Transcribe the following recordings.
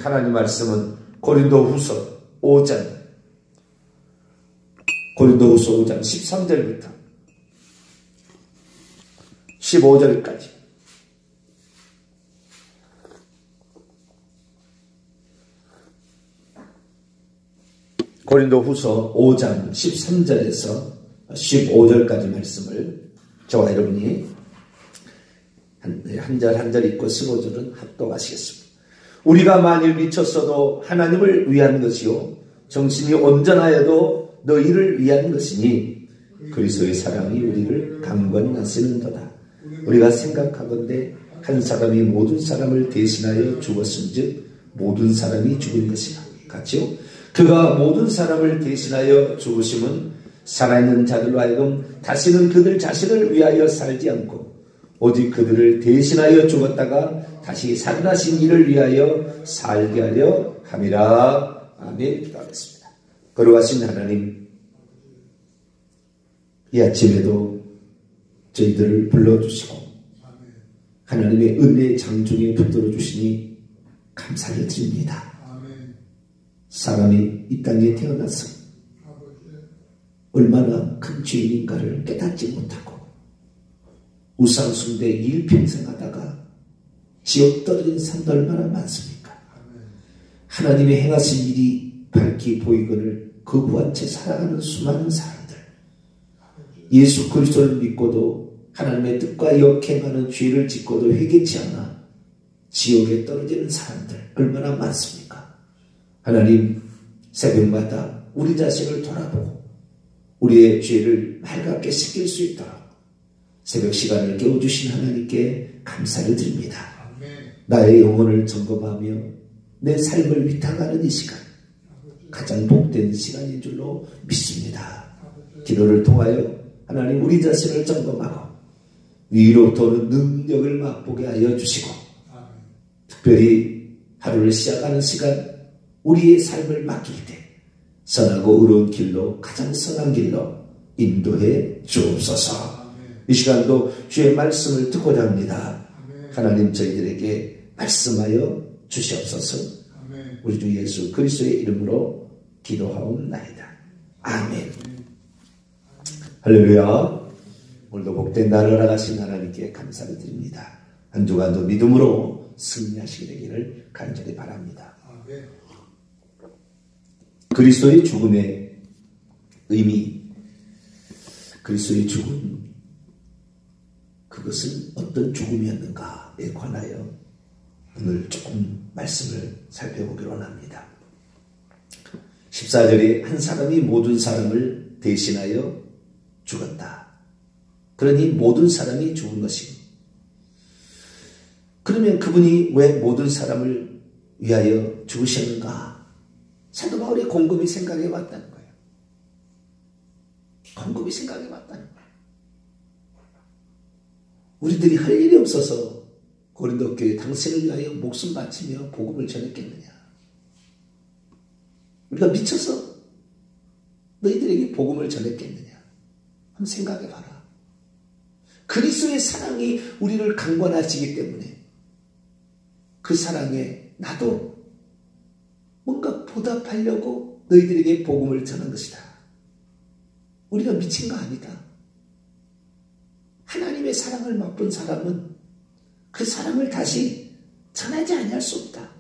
하나님 말씀은 고린도후서 5장 13절부터 15절까지 고린도후서 5장 13절에서 15절까지 말씀을 저와 여러분이 한 절 한 절 읽고 15절은 합독하시겠습니다. 우리가 만일 미쳤어도 하나님을 위한 것이요 정신이 온전하여도 너희를 위한 것이니 그리스도의 사랑이 우리를 강권하시는도다. 우리가 생각하건대 한 사람이 모든 사람을 대신하여 죽었은즉 모든 사람이 죽은 것이라. 같이요. 그가 모든 사람을 대신하여 죽으심은 살아있는 자들로 하여금 다시는 그들 자신을 위하여 살지 않고 오직 그들을 대신하여 죽었다가 다시 살아나신 이를 위하여 살게 하려 함이라. 아멘. 기도하겠습니다. 거룩하신 하나님, 이 아침에도 저희들을 불러주시고 하나님의 은혜의 장중에 붙들어 주시니 감사를 드립니다. 사람이 이 땅에 태어나서 얼마나 큰 죄인인가를 깨닫지 못하고 우상숭배 일평생 하다가 지옥 떨어진 사람도 얼마나 많습니까? 하나님의 행하신 일이 밝히 보이거늘 거부한 채 살아가는 수많은 사람들, 예수 그리스도를 믿고도 하나님의 뜻과 역행하는 죄를 짓고도 회개치 않아 지옥에 떨어지는 사람들 얼마나 많습니까? 하나님, 새벽마다 우리 자신을 돌아보고 우리의 죄를 맑게 씻길 수 있도록 새벽 시간을 깨워주신 하나님께 감사를 드립니다. 나의 영혼을 점검하며 내 삶을 위탁하는 이 시간, 가장 복된 시간인 줄로 믿습니다. 기도를 통하여 하나님 우리 자신을 점검하고 위로부터는 능력을 맛보게 하여 주시고 특별히 하루를 시작하는 시간 우리의 삶을 맡길 때 선하고 의로운 길로, 가장 선한 길로 인도해 주옵소서. 이 시간도 주의 말씀을 듣고자 합니다. 하나님 저희들에게 말씀하여 주시옵소서. 우리 주 예수 그리스도의 이름으로 기도하옵나이다. 아멘. 할렐루야. 오늘도 복된 날을 알아가신 하나님께 감사를 드립니다. 한 주간도 믿음으로 승리하시게 되기를 간절히 바랍니다. 그리스도의 죽음의 의미, 그리스도의 죽음, 그것은 어떤 죽음이었는가에 관하여 오늘 조금 말씀을 살펴보기로 합니다. 14절에 한 사람이 모든 사람을 대신하여 죽었다. 그러니 모든 사람이 죽은 것입니다. 그러면 그분이 왜 모든 사람을 위하여 죽으셨는가? 사도 바울이 곰곰이 생각해 봤다는 거예요. 곰곰이 생각해 봤다는 거예요. 우리들이 할 일이 없어서 고린도 교회 당신을 위하여 목숨 바치며 복음을 전했겠느냐? 우리가 미쳐서 너희들에게 복음을 전했겠느냐? 한번 생각해 봐라. 그리스도의 사랑이 우리를 강권하시기 때문에 그 사랑에 나도 뭔가 보답하려고 너희들에게 복음을 전한 것이다. 우리가 미친 거 아니다. 하나님의 사랑을 맛본 사람은 그 사랑을 다시 전하지 아니할 수 없다.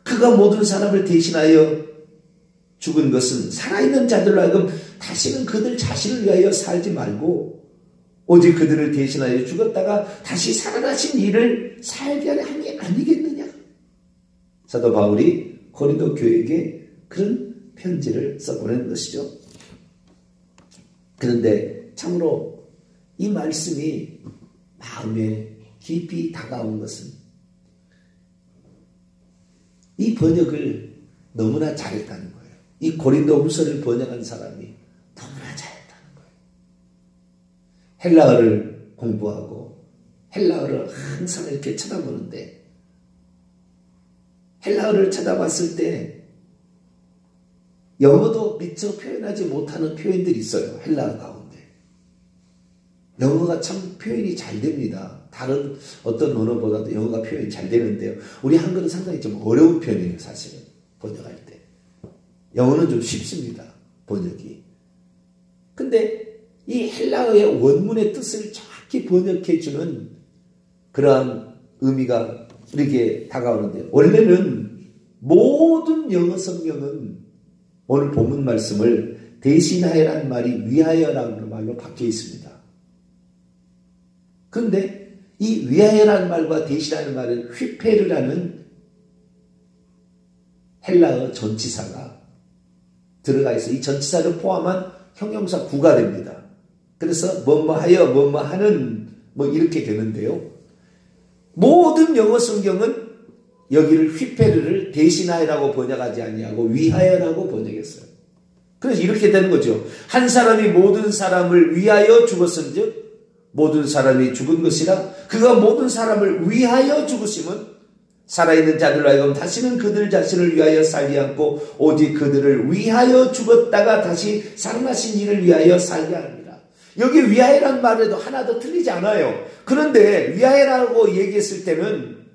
그가 모든 사람을 대신하여 죽은 것은 살아있는 자들로 하여금 다시는 그들 자신을 위하여 살지 말고 오직 그들을 대신하여 죽었다가 다시 살아나신 이를 살게 하려 함이 아니겠느냐. 사도 바울이 고린도 교회에게 그런 편지를 써보낸 것이죠. 그런데 참으로 이 말씀이 마음에 깊이 다가온 것은 이 번역을 너무나 잘했다는 거예요. 이 고린도 후서를 번역한 사람이 너무나 잘했다는 거예요. 헬라어를 공부하고 헬라어를 항상 이렇게 쳐다보는데 헬라어를 쳐다봤을 때 영어도 미처 표현하지 못하는 표현들이 있어요. 헬라어 가운데. 영어가 참 표현이 잘 됩니다. 다른 어떤 언어보다도 영어가 표현이 잘 되는데요. 우리 한글은 상당히 좀 어려운 편이에요, 사실은. 번역할 때. 영어는 좀 쉽습니다, 번역이. 근데 이 헬라어의 원문의 뜻을 정확히 번역해주는 그러한 의미가 이렇게 다가오는데, 원래는 모든 영어 성경은 오늘 본문 말씀을 대신하여라는 말이 위하여라는 말로 바뀌어 있습니다. 그런데 이 위하여라는 말과 대신하여라는 말은 휘페르라는 헬라어 전치사가 들어가 있어. 이 전치사를 포함한 형용사 구가 됩니다. 그래서 뭐뭐하여 뭐뭐하는 뭐 이렇게 되는데요. 모든 영어 성경은 여기를 휘페르를 대신하여라고 번역하지 아니하고 위하여라고 번역했어요. 그래서 이렇게 되는 거죠. 한 사람이 모든 사람을 위하여 죽었은즉 모든 사람이 죽은 것이라 그가 모든 사람을 위하여 죽으심은 살아있는 자들로 하여금 다시는 그들 자신을 위하여 살지 않고 오직 그들을 위하여 죽었다가 다시 살아나신 이를 위하여 살게 합니다. 여기 위하여라는 말에도 하나도 틀리지 않아요. 그런데 위하여라고 얘기했을 때는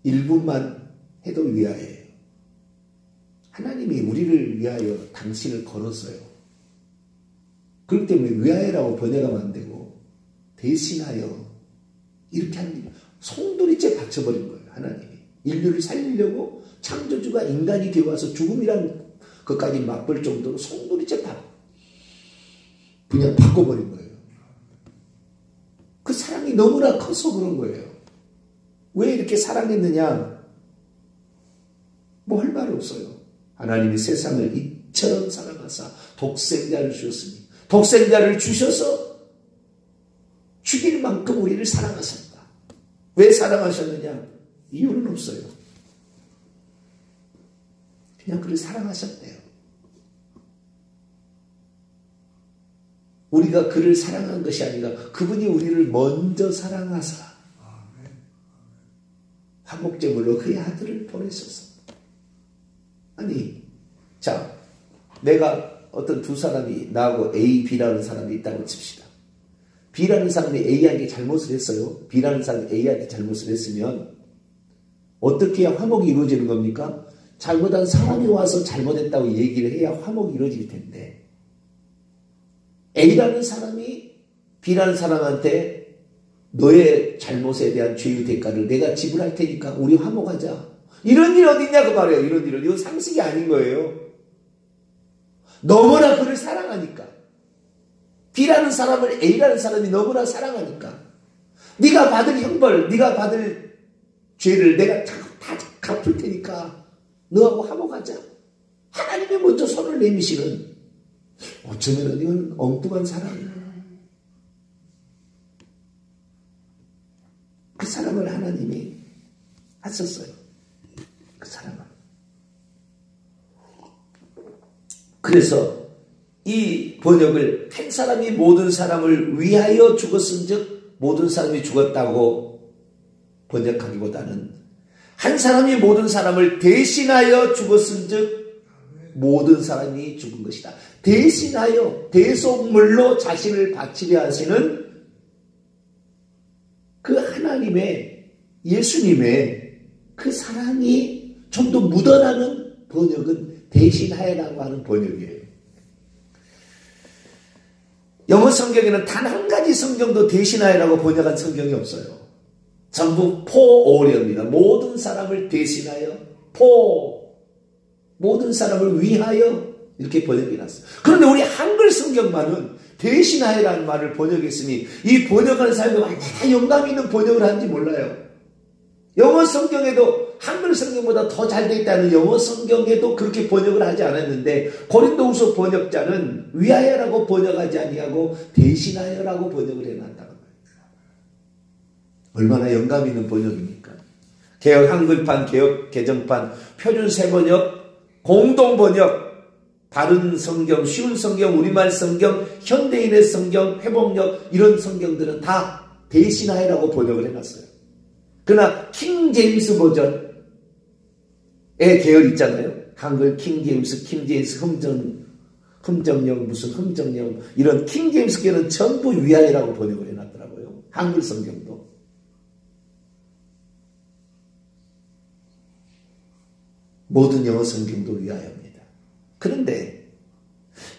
일부만 해도 위하여예요. 하나님이 우리를 위하여 당신을 걸었어요. 그렇기 때문에 위하여라고 번역하면 안 되고 대신하여 이렇게 하는 송두리째 받쳐버린 거예요. 하나님이 인류를 살리려고 창조주가 인간이 되어와서 죽음이란 것까지 맛볼 정도로 송두리째 그냥 바꿔버린 거예요. 그 사랑이 너무나 커서 그런 거예요. 왜 이렇게 사랑했느냐? 뭐 할 말 없어요. 하나님이 세상을 이처럼 사랑하사 독생자를 주셨으니 독생자를 주셔서 죽일 만큼 우리를 사랑하셨다. 왜 사랑하셨느냐? 이유는 없어요. 그냥 그를 사랑하셨대요. 우리가 그를 사랑한 것이 아니라 그분이 우리를 먼저 사랑하사 화목제물로 그의 아들을 보내셔서 아니 자 내가 어떤 두 사람이 나하고 A, B라는 사람이 있다고 칩시다. B라는 사람이 A한테 잘못을 했어요. B라는 사람이 A한테 잘못을 했으면 어떻게 해야 화목이 이루어지는 겁니까? 잘못한 사람이 와서 잘못했다고 얘기를 해야 화목이 이루어질 텐데 A라는 사람이 B라는 사람한테 너의 잘못에 대한 죄의 대가를 내가 지불할 테니까 우리 화목하자. 이런 일 어딨냐 그 말이에요. 이런 일은. 이건 상식이 아닌 거예요. 너무나 그를 사랑하니까. B라는 사람을 A라는 사람이 너무나 사랑하니까. 네가 받을 형벌, 네가 받을 죄를 내가 다 갚을 테니까 너하고 화목하자. 하나님이 먼저 손을 내미시는 어쩌면 이건 엉뚱한 사랑이에요. 그 사람을 하나님이 하셨어요. 그 사람을. 그래서 이 번역을 한 사람이 모든 사람을 위하여 죽었은즉 모든 사람이 죽었다고 번역하기보다는 한 사람이 모든 사람을 대신하여 죽었은즉 모든 사람이 죽은 것이다. 대신하여 대속물로 자신을 바치려 하시는 그 하나님의 예수님의 그 사랑이 좀 더 묻어나는 번역은 대신하여라고 하는 번역이에요. 영어 성경에는 단 한 가지 성경도 대신하여라고 번역한 성경이 없어요. 전부 for all입니다. 모든 사람을 대신하여 모든 사람을 위하여 이렇게 번역이 났어요. 그런데 우리 한글 성경만은 대신하여라는 말을 번역했으니 이 번역하는 사람이 얼마나 영감 있는 번역을 하는지 몰라요. 영어 성경에도 한글 성경보다 더 잘 돼 있다는 영어 성경에도 그렇게 번역을 하지 않았는데 고린도후서 번역자는 위하여라고 번역하지 아니하고 대신하여라고 번역을 해놨다는 거예요. 얼마나 영감 있는 번역입니까? 개역 한글판, 개역 개정판, 표준 세번역, 공동 번역, 바른 성경, 쉬운 성경, 우리말 성경, 현대인의 성경, 회복력 이런 성경들은 다 대신하여라고 번역을 해놨어요. 그러나 킹 제임스 버전의 계열 있잖아요. 한글 킹 제임스, 킹 제임스, 흥전 흠정령 무슨 흠정령 이런 킹제임스계는 전부 위하여라고 번역을 해놨더라고요. 한글 성경도. 모든 영어 성경도 위하여입니다. 그런데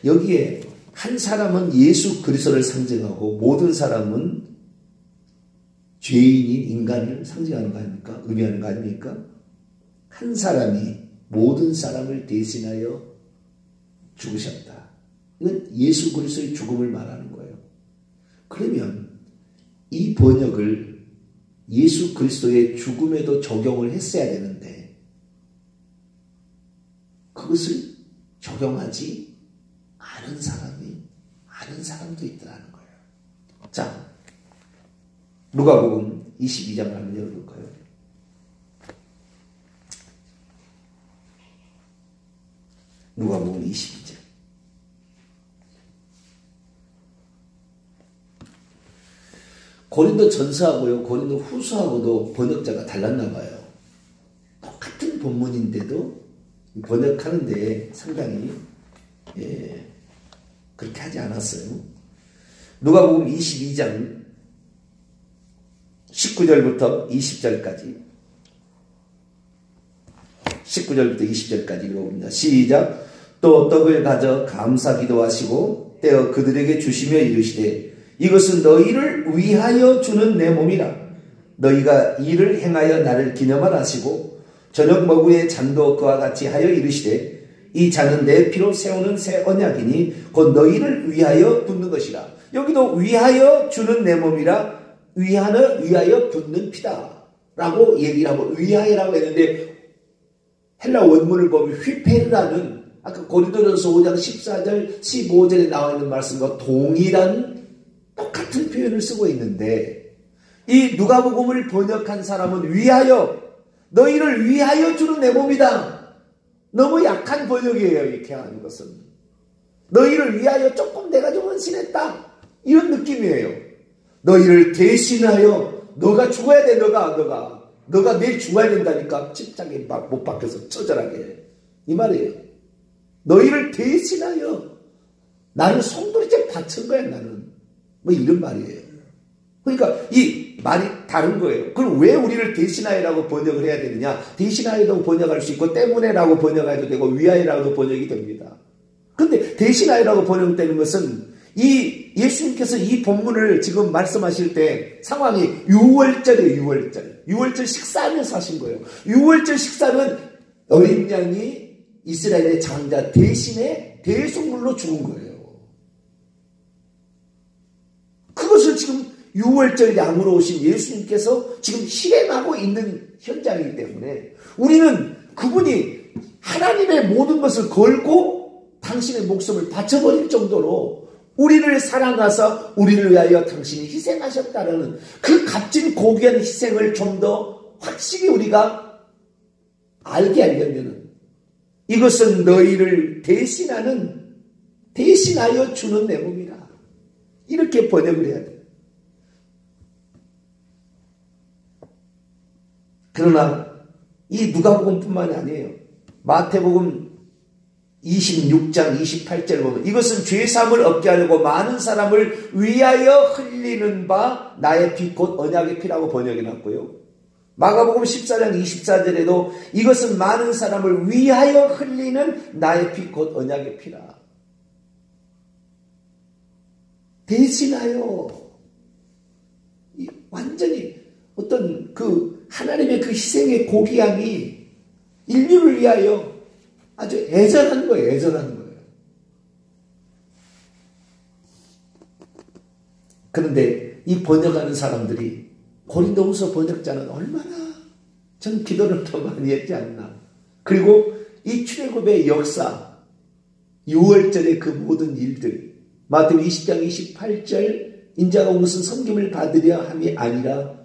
여기에 한 사람은 예수 그리스도를 상징하고 모든 사람은 죄인인 인간을 상징하는 거 아닙니까? 의미하는 거 아닙니까? 한 사람이 모든 사람을 대신하여 죽으셨다. 이건 예수 그리스도의 죽음을 말하는 거예요. 그러면 이 번역을 예수 그리스도의 죽음에도 적용을 했어야 되는데 그것을 적용하지 않은 사람도 있더라는 거예요. 자, 누가복음 22장을 한번 열어볼까요? 누가복음 22장. 고린도 전서하고요, 고린도 후서하고도 번역자가 달랐나 봐요. 똑같은 본문인데도 번역하는데 상당히 그렇게 하지 않았어요. 누가복음 22장 19절부터 20절까지 19절부터 읽어봅니다. 시작. 또 떡을 가져 감사 기도하시고 떼어 그들에게 주시며 이르시되 이것은 너희를 위하여 주는 내 몸이라. 너희가 이를 행하여 나를 기념하라 하시고 저녁 먹으에 잔도 그와 같이 하여 이르시되 이 잔은 내 피로 세우는 새 언약이니 곧 너희를 위하여 붓는 것이라. 여기도 위하여 주는 내 몸이라 위하여 붓는 피다 라고 얘기를 하고 위하여라고 했는데 헬라 원문을 보면 휘페르라는 아까 고린도전서 5장 14절 15절에 나와 있는 말씀과 동일한 똑같은 표현을 쓰고 있는데 이 누가복음을 번역한 사람은 위하여 너희를 위하여 주는 내 몸이다. 너무 약한 번역이에요. 이렇게 하는 것은 너희를 위하여 조금 내가 좀 헌신했다 이런 느낌이에요. 너희를 대신하여 너가 죽어야 돼. 너가 내일 죽어야 된다니까 집장에 막 못 박혀서 처절하게 이 말이에요. 너희를 대신하여 나는 송두리째 바친 거야. 나는 뭐 이런 말이에요. 그러니까 이 말이 다른 거예요. 그럼 왜 우리를 대신하여라고 번역을 해야 되느냐? 대신하여도 번역할 수 있고 때문에라고 번역해도 되고 위하여라고도 번역이 됩니다. 그런데 대신하여라고 번역되는 것은 이 예수님께서 이 본문을 지금 말씀하실 때 상황이 유월절이에요. 유월절 식사하면서 하신 거예요. 유월절 식사는 어린 양이 이스라엘의 장자 대신에 대속물로 죽은 거예요. 그것을 지금 유월절 양으로 오신 예수님께서 지금 실행하고 있는 현장이기 때문에 우리는 그분이 하나님의 모든 것을 걸고 당신의 목숨을 바쳐버릴 정도로 우리를 사랑하사 우리를 위하여 당신이 희생하셨다는 그 값진 고귀한 희생을 좀 더 확실히 우리가 알게 하려면 이것은 너희를 대신하여 주는 내 몸이라 이렇게 번역을 해야 돼요. 그러나 이 누가복음뿐만이 아니에요. 마태복음 26장 28절 보면 이것은 죄사함을 얻게 하려고 많은 사람을 위하여 흘리는 바 나의 피 곧 언약의 피라고 번역해놨고요. 마가복음 14장 24절에도 이것은 많은 사람을 위하여 흘리는 나의 피 곧 언약의 피라. 대신하여 완전히 어떤 그 하나님의 그 희생의 고귀함이 인류를 위하여 아주 애절한 거예요. 그런데 이 번역하는 사람들이 고린도후서 번역자는 얼마나 전 기도를 더 많이 했지 않나. 그리고 이 출애굽의 역사 6월절의 그 모든 일들 마태복음 20장 28절 인자가 온 것은 섬김을 받으려 함이 아니라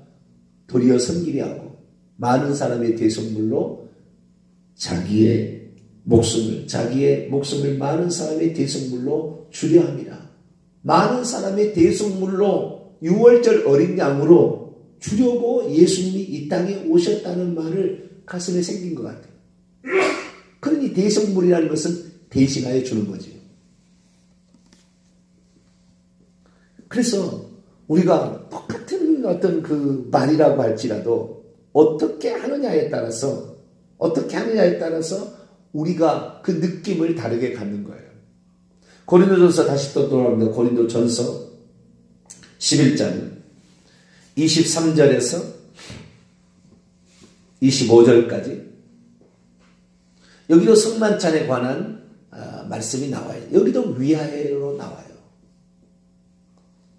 도리어 섬기려 하고 많은 사람의 대속물로 자기의 목숨을 많은 사람의 대속물로 주려 함이라. 많은 사람의 대속물로 6월절 어린 양으로 주려고 예수님이 이 땅에 오셨다는 말을 가슴에 새긴 것 같아요. 그러니 대속물이라는 것은 대신하여 주는 거죠. 그래서 우리가 똑같은 어떤 그 말이라고 할지라도 어떻게 하느냐에 따라서 우리가 그 느낌을 다르게 갖는 거예요. 고린도전서 다시 또 돌아옵니다. 고린도전서 11장 23절에서 25절까지 여기도 성만찬에 관한 말씀이 나와요. 여기도 위하여로 나와요.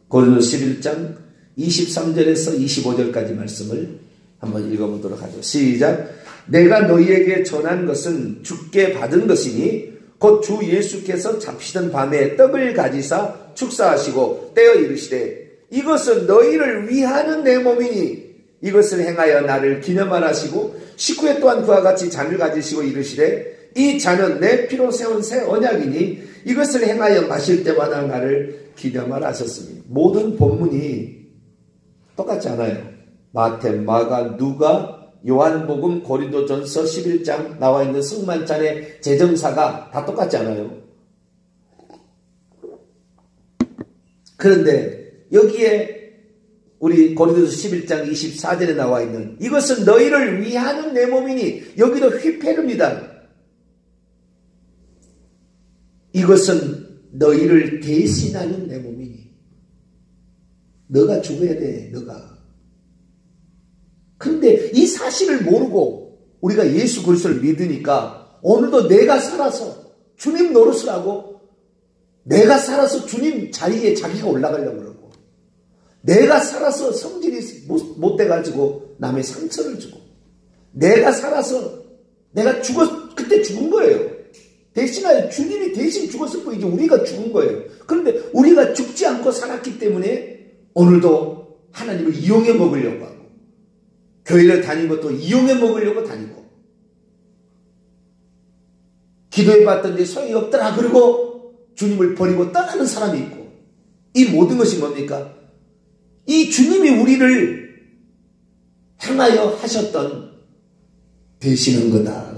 고린도 11장 23절에서 25절까지 말씀을 한번 읽어보도록 하죠. 시작. 내가 너희에게 전한 것은 주께 받은 것이니 곧 주 예수께서 잡히던 밤에 떡을 가지사 축사하시고 떼어 이르시되 이것은 너희를 위하는 내 몸이니 이것을 행하여 나를 기념하라 하시고 식후에 또한 그와 같이 잔을 가지시고 이르시되 이 잔은 내 피로 세운 새 언약이니 이것을 행하여 마실 때마다 나를 기념하라 하셨습니다. 모든 본문이 똑같지 않아요. 마태, 마가, 누가, 요한복음, 고린도전서 11장 나와 있는 성만찬의 제정사가 다 똑같지 않아요. 그런데 여기에 우리 고린도서 11장 24절에 나와 있는 이것은 너희를 위하는 내 몸이니 여기도 휘페릅니다. 이것은 너희를 대신하는 내 몸이니 너가 죽어야 돼. 너가. 그런데 이 사실을 모르고 우리가 예수 그리스도를 믿으니까 오늘도 내가 살아서 주님 노릇을 하고 내가 살아서 주님 자리에 자기가 올라가려고 그러고 내가 살아서 성질이 못 돼가지고 남의 상처를 주고 내가 살아서 내가 그때 죽은 거예요. 대신하여 주님이 대신 죽었을 뿐이지 우리가 죽은 거예요. 그런데 우리가 죽지 않고 살았기 때문에 오늘도 하나님을 이용해 먹으려고 하고 교회를 다니는 것도 이용해 먹으려고 다니고 기도해 봤더니 소용이 없더라 그러고 주님을 버리고 떠나는 사람이 있고 이 모든 것이 뭡니까? 이 주님이 우리를 향하여 하셨던 되시는 거다.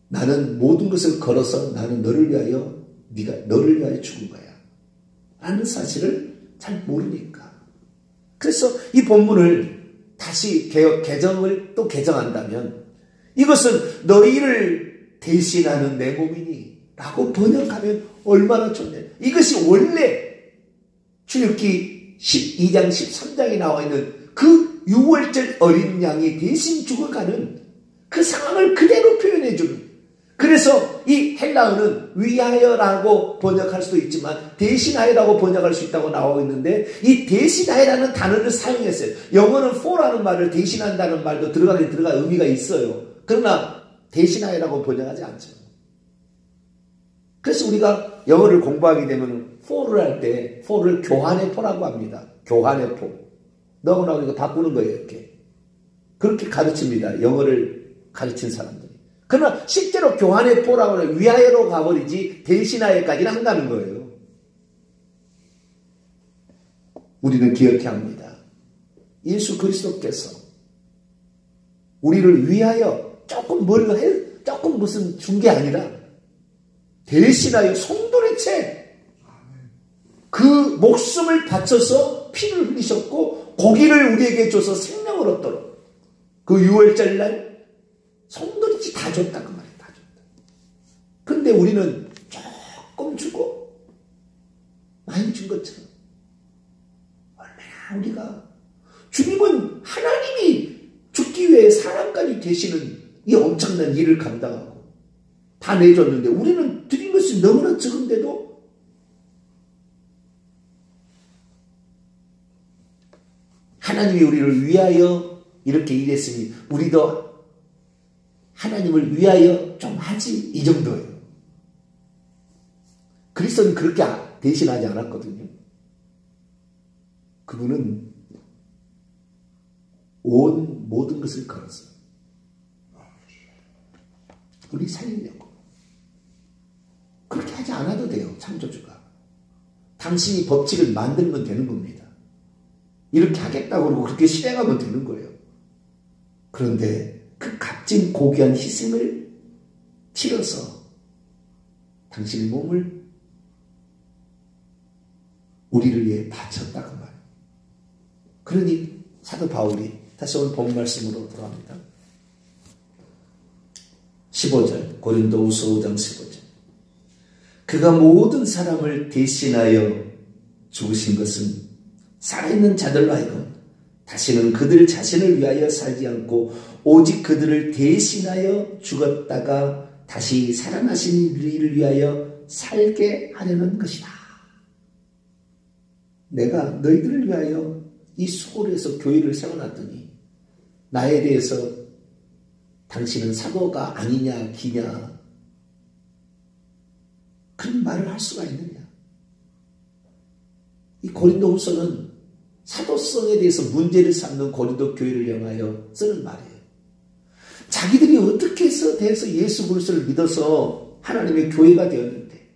나는 모든 것을 걸어서 나는 너를 위하여 네가 너를 위하여 죽은 거야 라는 사실을 잘 모르니까. 그래서 이 본문을 다시 개정을 또 개정한다면 이것은 너희를 대신하는 내 몸이니 라고 번역하면 얼마나 좋냐. 이것이 원래 출애굽기 12장 13장에 나와 있는 그 6월절 어린 양이 대신 죽어가는 그 상황을 그대로 표현해 주는. 그래서 이 헬라어는 위하여라고 번역할 수도 있지만 대신하여라고 번역할 수 있다고 나오고 있는데 이 대신하여라는 단어를 사용했어요. 영어는 for라는 말을 대신한다는 말도 들어가긴 들어가 의미가 있어요. 그러나 대신하여라고 번역하지 않죠. 그래서 우리가 영어를 공부하게 되면 for를 할 때 for를 교환의 포라고 합니다. 교환의 포. 너하고 나하고 이거 바꾸는 거예요. 이렇게. 그렇게 가르칩니다. 영어를 가르친 사람들. 그러나 실제로 교환의 포라고 하면 위하여로 가버리지 대신하여까지는 안 가는 거예요. 우리는 기억해야 합니다. 예수 그리스도께서 우리를 위하여 조금 조금 무슨 준 게 아니라 대신하여 송두리째 그 목숨을 바쳐서 피를 흘리셨고 고기를 우리에게 줘서 생명을 얻도록 그 6월절 날 송두리째 다 줬다 그 말이에요. 다 줬다. 그런데 우리는 조금 주고 많이 준 것처럼 얼마나 우리가 주님은 하나님이 죽기 위해 사람까지 되시는 이 엄청난 일을 감당하고 다 내줬는데 우리는 드린 것이 너무나 적은데도 하나님이 우리를 위하여 이렇게 일했으니 우리도 하나님을 위하여 좀 하지 이 정도예요. 그리스도는 그렇게 대신하지 않았거든요. 그분은 온 모든 것을 걸었어요. 우리 살리려고. 그렇게 하지 않아도 돼요. 창조주가. 당신이 법칙을 만들면 되는 겁니다. 이렇게 하겠다고 그러고 그렇게 실행하면 되는 거예요. 그런데 그 값진 고귀한 희생을 치러서 당신의 몸을 우리를 위해 바쳤다 그 말. 그러니 사도 바울이 다시 오늘 본 말씀으로 돌아갑니다. 15절 고린도후서 5장 15절 그가 모든 사람을 대신하여 죽으신 것은 살아있는 자들로 하여금 다시는 그들 자신을 위하여 살지 않고 오직 그들을 대신하여 죽었다가 다시 살아나신 이를 위하여 살게 하려는 것이다. 내가 너희들을 위하여 이 수고로에서 교회를 세워놨더니 나에 대해서 당신은 사도가 아니냐 기냐 그런 말을 할 수가 있느냐. 이 고린도후서는 사도성에 대해서 문제를 삼는 고린도 교회를 향하여 쓰는 말이에요. 자기들이 어떻게 해서 예수 그리스도를 믿어서 하나님의 교회가 되었는데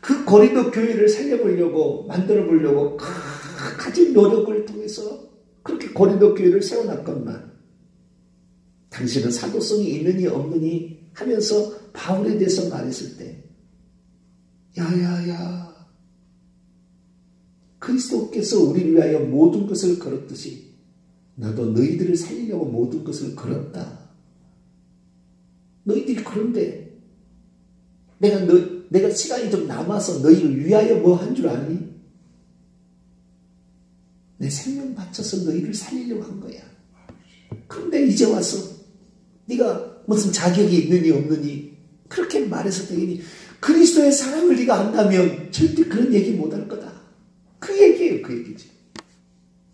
그 고린도 교회를 살려보려고 만들어 보려고 가진 노력을 통해서 그렇게 고린도 교회를 세워놨건만 당신은 사도성이 있느니 없느니 하면서 바울에 대해서 말했을 때 야야야 그리스도께서 우리를 위하여 모든 것을 걸었듯이 나도 너희들을 살리려고 모든 것을 걸었다. 너희들이 그런데 내가 시간이 좀 남아서 너희를 위하여 뭐 한 줄 아니? 내 생명 바쳐서 너희를 살리려고 한 거야. 그런데 이제 와서 네가 무슨 자격이 있느니 없느니 그렇게 말해서 되니 그리스도의 사랑을 네가 안다면 절대 그런 얘기 못할 거다. 그 얘기예요. 그 얘기지.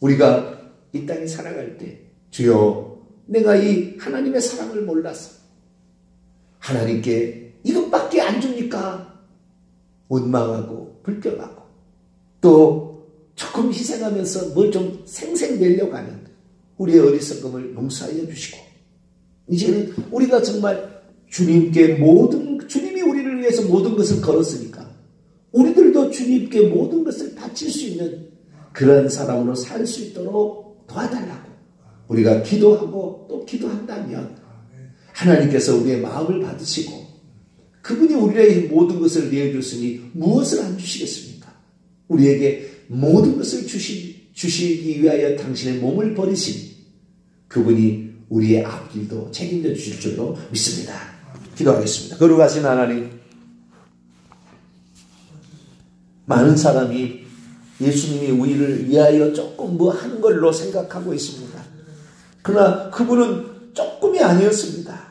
우리가 이 땅에 살아갈 때 주여 내가 이 하나님의 사랑을 몰라서 하나님께 이것밖에 안 줍니까? 원망하고 불평하고 또 조금 희생하면서 뭘 좀 생색내려고 하는 우리의 어리석음을 용서하여 주시고 이제는 우리가 정말 주님이 우리를 위해서 모든 것을 걸었으니까 우리들도 주님께 모든 것을 바칠 수 있는 그런 사람으로 살 수 있도록 도와달라고 우리가 기도하고 또 기도한다면 하나님께서 우리의 마음을 받으시고 그분이 우리에게 모든 것을 내어줬으니 무엇을 안 주시겠습니까? 우리에게 모든 것을 주시기 위하여 당신의 몸을 버리신 그분이 우리의 앞길도 책임져 주실 줄로 믿습니다. 기도하겠습니다. 거룩하신 하나님, 많은 사람이 예수님이 우리를 위하여 조금 뭐 한 걸로 생각하고 있습니다. 그러나 그분은 조금이 아니었습니다.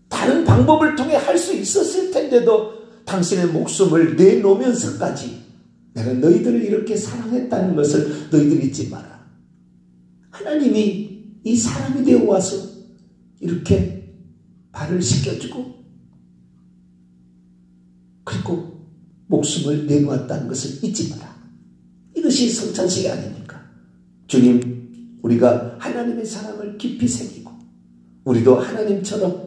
다른 방법을 통해 할 수 있었을 텐데도 당신의 목숨을 내놓으면서까지 내가 너희들을 이렇게 사랑했다는 것을 너희들 잊지 마라. 하나님이 이 사람이 되어 와서 이렇게 발을 씻겨주고 그리고 목숨을 내놓았다는 것을 잊지 마라. 이것이 성찬식이 아닙니까? 주님, 우리가 하나님의 사랑을 깊이 새기고 우리도 하나님처럼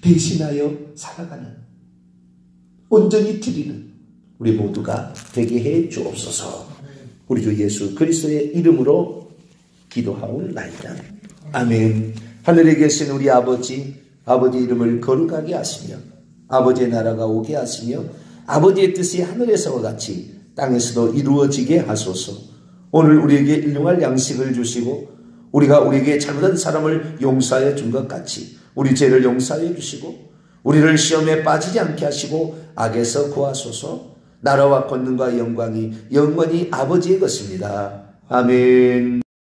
대신하여 살아가는 온전히 드리는 우리 모두가 되게 해 주옵소서. 우리 주 예수 그리스도의 이름으로 기도하옵나이다. 아멘. 하늘에 계신 우리 아버지 이름을 거룩하게 하시며 아버지의 나라가 오게 하시며 아버지의 뜻이 하늘에서와 같이 땅에서도 이루어지게 하소서. 오늘 우리에게 일용할 양식을 주시고 우리가 우리에게 잘못한 사람을 용서하여 준 것 같이 우리 죄를 용서하여 주시고 우리를 시험에 빠지지 않게 하시고 악에서 구하소서. 나라와 권능과 영광이 영원히 아버지의 것입니다. 아멘.